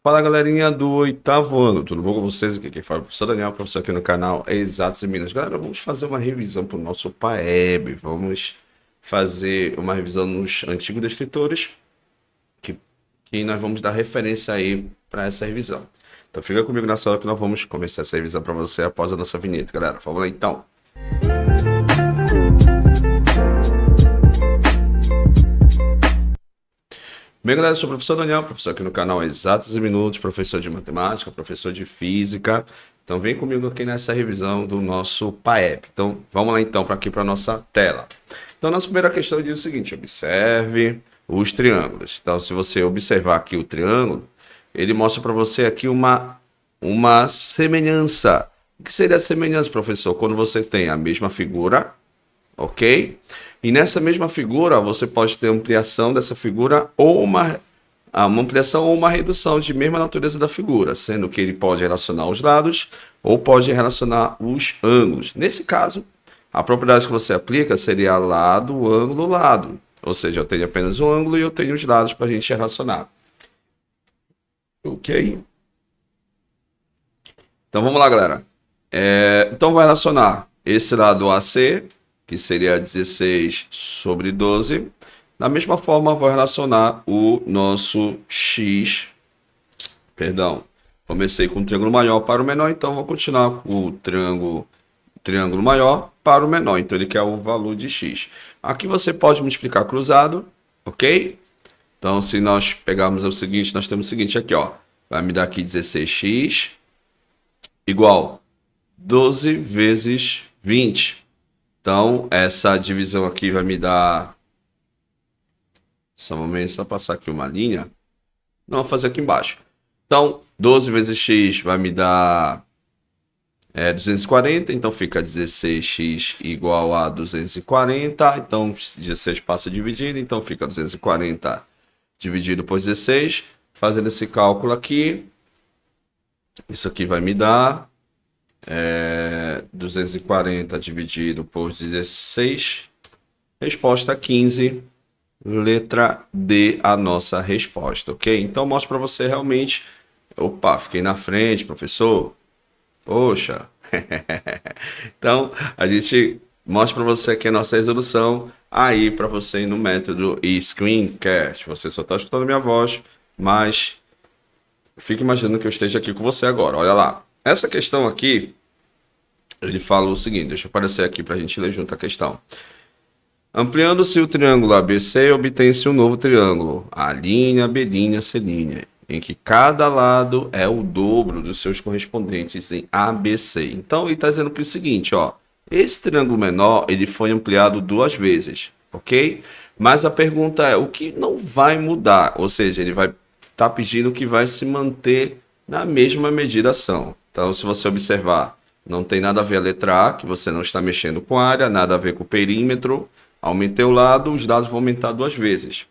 Fala galerinha do oitavo ano, tudo bom com vocês? Aqui quem fala é o professor Daniel, professor aqui no canal Exatos em Minas. Galera, vamos fazer uma revisão para o nosso PAEB, vamos fazer uma revisão nos antigos descritores, que, que nós vamos dar referência aí para essa revisão. Então fica comigo na sala que nós vamos começar essa revisão para você após a nossa vinheta, galera. Vamos lá então. Bem, galera, eu sou o professor Daniel, professor aqui no canal Exatos e Minutos, professor de matemática, professor de física. Então vem comigo aqui nessa revisão do nosso PAEB. Então vamos lá então para aqui para a nossa tela. Então nossa primeira questão diz o seguinte: observe os triângulos. Então se você observar aqui o triângulo, ele mostra para você aqui uma semelhança. O que seria a semelhança, professor? Quando você tem a mesma figura, ok? E nessa mesma figura, você pode ter ampliação dessa figura ou uma ampliação ou uma redução de mesma natureza da figura, sendo que ele pode relacionar os lados ou pode relacionar os ângulos. Nesse caso, a propriedade que você aplica seria lado, ângulo, lado. Ou seja, eu tenho apenas um ângulo e eu tenho os lados para a gente relacionar. Ok? Então vamos lá, galera. Então vai relacionar esse lado AC, que seria 16 sobre 12. Da mesma forma, vou relacionar o nosso x. Perdão, comecei com o triângulo maior para o menor, então vou continuar com o triângulo maior para o menor. Então ele quer o valor de x. Aqui você pode multiplicar cruzado, ok? Então se nós pegarmos o seguinte, nós temos o seguinte aqui, ó. Vai me dar aqui 16x igual 12 vezes 20. Então, essa divisão aqui vai me dar... Só um momento, só passar aqui uma linha. Não, vou fazer aqui embaixo. Então, 12 vezes x vai me dar 240. Então, fica 16x igual a 240. Então, 16 passa dividido. Então, fica 240 dividido por 16. Fazendo esse cálculo aqui. Isso aqui vai me dar... 240 dividido por 16, resposta 15, letra D, a nossa resposta, ok? Então, mostro para você realmente... Opa, fiquei na frente, professor. Poxa. Então, a gente mostra para você aqui a nossa resolução, aí para você ir no método Screencast. Você só está escutando minha voz, mas fique imaginando que eu esteja aqui com você agora. Olha lá. Essa questão aqui, ele fala o seguinte, deixa eu aparecer aqui para a gente ler junto a questão. Ampliando-se o triângulo ABC, obtém-se um novo triângulo, A', B', C', em que cada lado é o dobro dos seus correspondentes em ABC. Então, ele está dizendo que é o seguinte, ó, esse triângulo menor, ele foi ampliado 2 vezes, ok? Mas a pergunta é, o que não vai mudar? Ou seja, ele vai estar pedindo que vai se manter na mesma medidação. Então, se você observar, não tem nada a ver a letra A, que você não está mexendo com área, nada a ver com o perímetro. Aumentei o lado, os dados vão aumentar 2 vezes.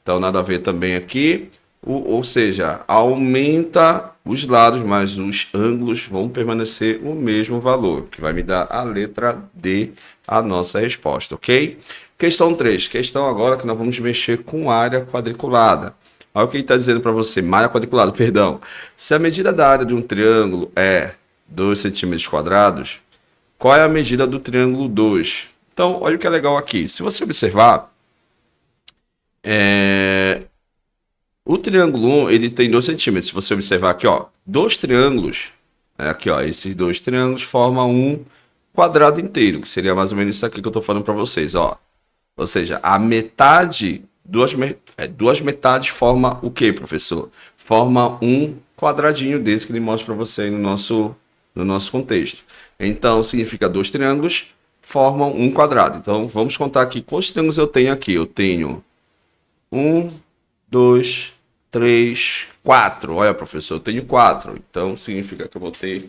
Então, nada a ver também aqui. Ou seja, aumenta os lados, mas os ângulos vão permanecer o mesmo valor, que vai me dar a letra D, a nossa resposta, ok? Questão 3. Questão agora que nós vamos mexer com área quadriculada. Olha o que ele está dizendo para você, área quadriculada, perdão. Se a medida da área de um triângulo é 2 centímetros quadrados, qual é a medida do triângulo 2? Então, olha o que é legal aqui. Se você observar, o triângulo 1, ele tem 2 centímetros. Se você observar aqui, ó, 2 triângulos, aqui, ó, esses 2 triângulos formam um quadrado inteiro, que seria mais ou menos isso aqui que eu estou falando para vocês, ó. Ou seja, a metade... Duas metades forma o que, professor? Forma um quadradinho desse que ele mostra para você aí no nosso contexto. Então, significa 2 triângulos formam um quadrado. Então, vamos contar aqui quantos triângulos eu tenho aqui. Eu tenho 1, 2, 3, 4. Olha, professor, eu tenho 4. Então, significa que eu vou ter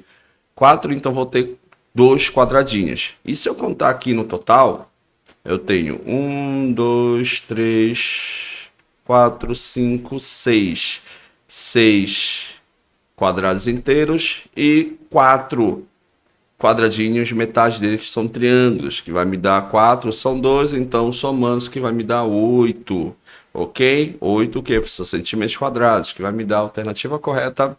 4, então vou ter 2 quadradinhos. E se eu contar aqui no total... Eu tenho 1, 2, 3, 4, 5, 6. 6 quadrados inteiros e 4 quadradinhos, metade deles são triângulos, que vai me dar 4, são 12, então somando que vai me dar 8. ok? 8 que são centímetros quadrados, que vai me dar a alternativa correta,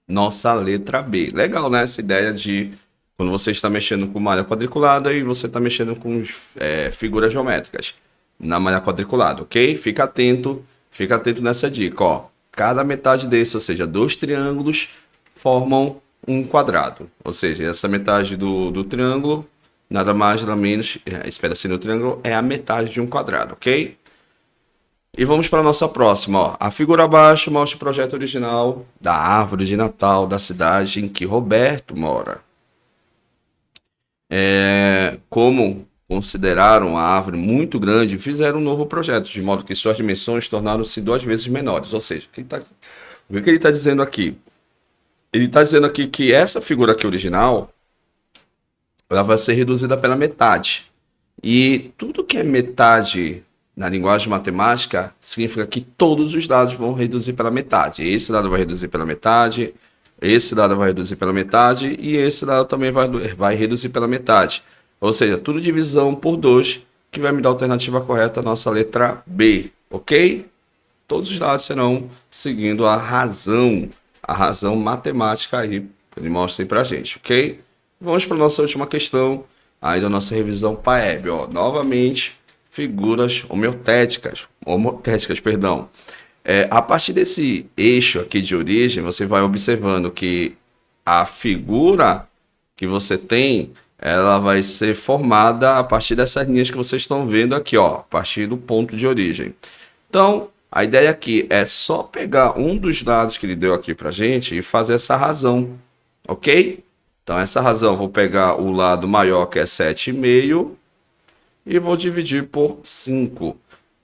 nossa letra B. Legal, né? Essa ideia de quando você está mexendo com malha quadriculada e você está mexendo com figuras geométricas na malha quadriculada, ok? Fica atento nessa dica, ó. Cada metade desse, ou seja, dois triângulos, formam um quadrado. Ou seja, essa metade do triângulo, nada mais, nada menos, espera-se no triângulo, é a metade de um quadrado, ok? E vamos para a nossa próxima, ó. A figura abaixo mostra o projeto original da árvore de Natal da cidade em que Roberto mora. Como consideraram a árvore muito grande, fizeram um novo projeto, de modo que suas dimensões tornaram-se 2 vezes menores. Ou seja, o que ele está dizendo aqui? Ele está dizendo aqui que essa figura aqui original, ela vai ser reduzida pela metade. E tudo que é metade na linguagem matemática significa que todos os dados vão reduzir pela metade. Esse dado vai reduzir pela metade, esse dado vai reduzir pela metade e esse dado também vai reduzir pela metade. Ou seja, tudo divisão por 2, que vai me dar a alternativa correta, a nossa letra B, ok? Todos os dados serão seguindo a razão matemática aí, que ele mostra aí pra gente, ok? Vamos para a nossa última questão, aí da nossa revisão PAEB, ó. Novamente, figuras homotéticas, perdão. A partir desse eixo aqui de origem, você vai observando que a figura que você tem, ela vai ser formada a partir dessas linhas que vocês estão vendo aqui, ó, a partir do ponto de origem. Então, a ideia aqui é só pegar um dos dados que ele deu aqui pra gente e fazer essa razão, ok? Então, essa razão, eu vou pegar o lado maior, que é 7,5, e vou dividir por 5,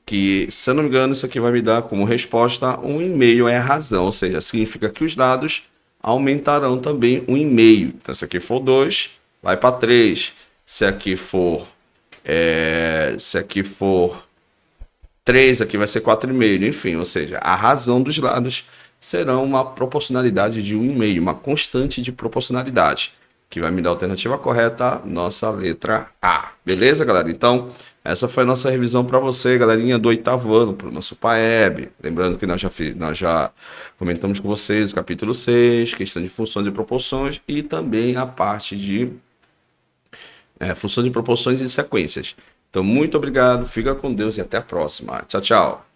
que, se eu não me engano, isso aqui vai me dar como resposta 1,5 é a razão, ou seja, significa que os dados aumentarão também 1,5. Então, se aqui for 2, vai para 3. Se aqui for 3, aqui vai ser 4,5, enfim, ou seja, a razão dos lados serão uma proporcionalidade de 1,5, uma constante de proporcionalidade, que vai me dar a alternativa correta, nossa letra A. Beleza, galera? Então, essa foi a nossa revisão para você, galerinha do 8º ano, para o nosso PAEB. Lembrando que nós já comentamos com vocês o capítulo 6, questão de funções e proporções, e também a parte de funções de proporções e sequências. Então, muito obrigado, fica com Deus e até a próxima. Tchau, tchau.